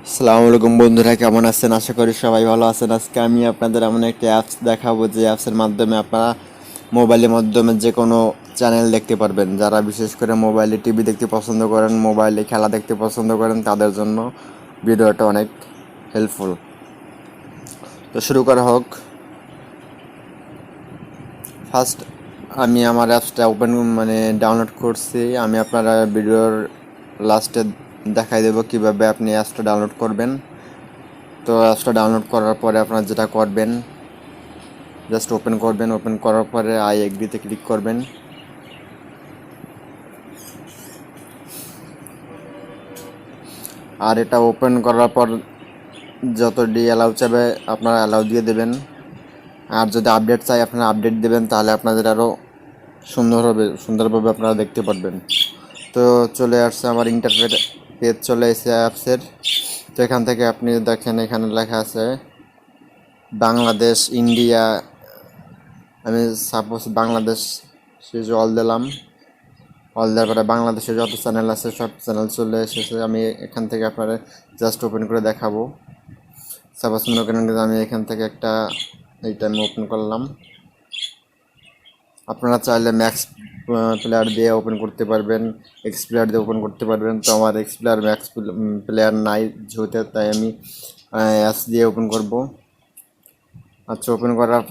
আসসালামু আলাইকুম বন্ধুরা, কেমন আছেন? আশা করি সবাই ভালো আছেন। আজকে আমি আপনাদের এমন একটা অ্যাপস দেখাবো যে অ্যাপসের মাধ্যমে আপনারা মোবাইলের মাধ্যমে যে কোনো চ্যানেল দেখতে পারবেন। যারা বিশেষ করে মোবাইলে টিভি দেখতে পছন্দ করেন, মোবাইলে খেলা দেখতে পছন্দ করেন, তাদের জন্য ভিডিওটা অনেক হেল্পফুল। তো শুরু করা হোক। ফার্স্ট আমি আমার অ্যাপসটা ডাউনলোড করছি। আমি আপনারা ভিডিওর লাস্টে দেখাই দেবো কীভাবে আপনি অ্যাপসটা ডাউনলোড করবেন। তো অ্যাপসটা ডাউনলোড করার পরে আপনারা যেটা করবেন, জাস্ট ওপেন করবেন। ওপেন করার পরে আই এগ্রিতে ক্লিক করবেন। আর এটা ওপেন করার পর যত ডি অ্যালাউ চাবে আপনারা অ্যালাউ দিয়ে দেবেন। আর যদি আপডেট চাই আপনারা আপডেট দেবেন, তাহলে আপনাদের আরও সুন্দরভাবে আপনারা দেখতে পারবেন। তো চলে আসছে আমার ইন্টারনেট পেজ, চলে এসেছে অ্যাপসের। তো এখান থেকে আপনি দেখেন, এখানে লেখা আছে বাংলাদেশ, ইন্ডিয়া। আমি সাপোজ বাংলাদেশ অল দিলাম। অল দেওয়ার পরে বাংলাদেশে যত চ্যানেল আছে সব চ্যানেল চলে এসেছে। আমি এখান থেকে আপনারা জাস্ট ওপেন করে দেখাবো। সাপোজ মনে করেন যে আমি এখান থেকে একটা এইটা আমি ওপেন করলাম। আপনারা চাইলে ম্যাক্স প্লেয়ার দিয়ে ওপেন করতে পারবেন, এক্স প্লেয়ার দিয়ে ওপেন করতে পারবেন। তো আমার এক্স প্লেয়ার ম্যাক্স প্লেয়ার নাই যেহেতু, তাই আমি এস দিয়ে ওপেন করব। আচ্ছা, ওপেন করার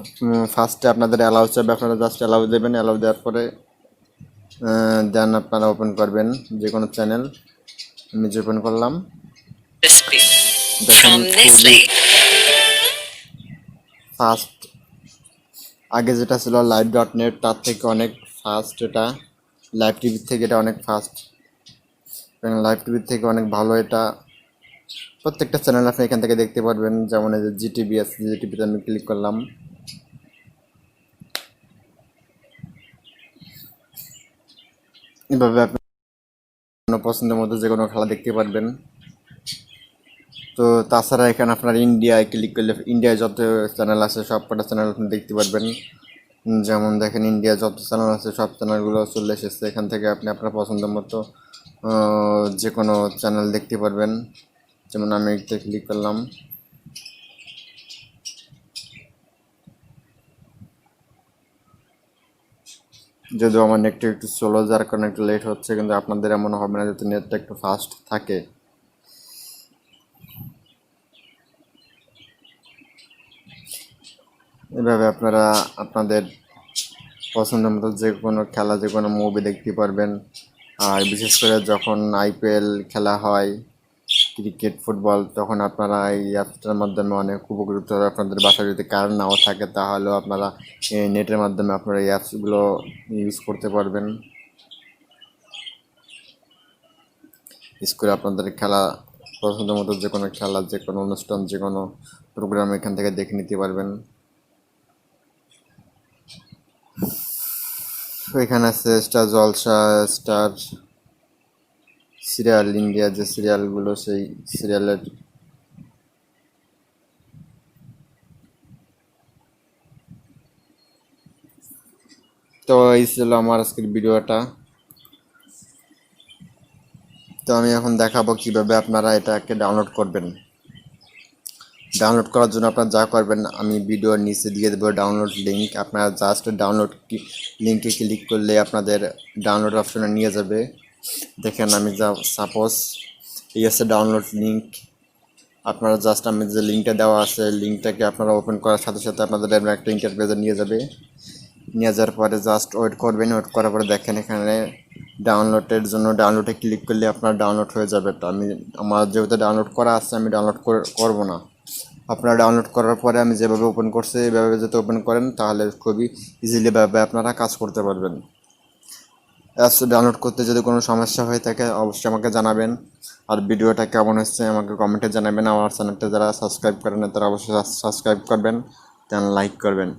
ফার্স্টে আপনাদের অ্যালাউ চাইবে, আপনারা জাস্ট অ্যালাউ দেবেন। অ্যালাউ দেওয়ার পরে দেন আপনারা ওপেন করবেন যে কোনো চ্যানেল। আমি যে ওপেন করলাম, দেখেন খুবই ফাস্ট। আগে যেটা ছিল live.net, তার থেকে অনেক ফাস্ট এটা। লাইভ টিভির থেকে এটা অনেক ফাস্ট, লাইভ টিভির থেকে অনেক ভালো এটা। প্রত্যেকটা চ্যানেল আপনি এখান থেকে দেখতে পারবেন। যেমন এই যে জিটিভি আছে, জিটিভিতে আমি ক্লিক করলাম। এভাবে আপনি পছন্দের মতো যে কোনো খেলা দেখতে পারবেন। তো তাছাড়া এখানে আপনার ইন্ডিয়ায় ক্লিক করলে ইন্ডিয়ায় যত চ্যানেল আছে সব কটা চ্যানেল আপনি দেখতে পারবেন। যেমন দেখেন, ইন্ডিয়া যত চ্যানেল আছে সব চ্যানেলগুলো চলে এসেছে। এখান থেকে আপনি আপনার পছন্দের মতো যে কোনো চ্যানেল দেখতে পারবেন। যেমন আমি এটা ক্লিক করলাম। যদিও আমার নেটটা একটু স্লো, যার কারণে একটু লেট হচ্ছে, কিন্তু আপনাদের এমন হবে না যাতে নেটটা একটু ফাস্ট থাকে। এভাবে আপনারা আপনাদের পছন্দের মতো যে কোনো খেলা, যে কোনো মুভি দেখতে পারবেন। আর বিশেষ করে যখন আইপিএল খেলা হয়, ক্রিকেট, ফুটবল, তখন আপনারা এই অ্যাপসটার মাধ্যমে অনেক উপকৃত হবে। আপনাদের বাসায় যদি কারেন্ট নাও থাকে, তাহলেও আপনারা এই নেটের মাধ্যমে আপনারা এই অ্যাপসগুলো ইউজ করতে পারবেন। স্কুলে আপনাদের খেলা, পছন্দের মতো যে কোনো খেলা, যে কোনো অনুষ্ঠান, যে কোনো প্রোগ্রাম এখান থেকে দেখে নিতে পারবেন। এখানে আছে স্টার জলসা, স্টার সিরিয়াল, ইন্ডিয়া যে সিরিয়ালগুলো, সেই সিরিয়ালের। তো এই ছিল আমার আজকের ভিডিওটা। তো আমি এখন দেখাবো কিভাবে আপনারা এটাকে ডাউনলোড করবেন। ডাউনলোড করার জন্য আপনারা যা করবেন, আমি ভিডিওর নিচে দিয়ে দেবো ডাউনলোড লিঙ্ক। আপনারা জাস্ট ডাউনলোড লিঙ্কে ক্লিক করলে আপনাদের ডাউনলোড অপশনে নিয়ে যাবে। দেখেন, আমি যা সাপোজ এই আছে ডাউনলোড লিঙ্ক। আপনারা জাস্ট আমি যে লিঙ্কটা দেওয়া আছে, লিঙ্কটাকে আপনারা ওপেন করার সাথে সাথে আপনাদের একটা ইন্টারফেসে নিয়ে যাবে। নিয়ে যাওয়ার পরে জাস্ট ওয়েট করবেন। ওয়েট করার পরে দেখেন এখানে ডাউনলোডের জন্য ডাউনলোডে ক্লিক করলে আপনার ডাউনলোড হয়ে যাবে। তো আমার যেহেতু ডাউনলোড করা আছে, আমি ডাউনলোড করবো না। আপনারা ডাউনলোড করার পরে আমি যেভাবে ওপেন করছি এইভাবে যদি ওপেন করেন, তাহলে খুবই ইজিলিভাবে আপনারা কাজ করতে পারবেন। অ্যাপস ডাউনলোড করতে যদি কোনো সমস্যা হয়ে থাকে, অবশ্যই আমাকে জানাবেন। আর ভিডিওটা কেমন হচ্ছে আমাকে কমেন্টে জানাবেন। আমার চ্যানেলটা যারা সাবস্ক্রাইব করেন, তারা অবশ্যই সাবস্ক্রাইব করবেন, দেন লাইক করবেন।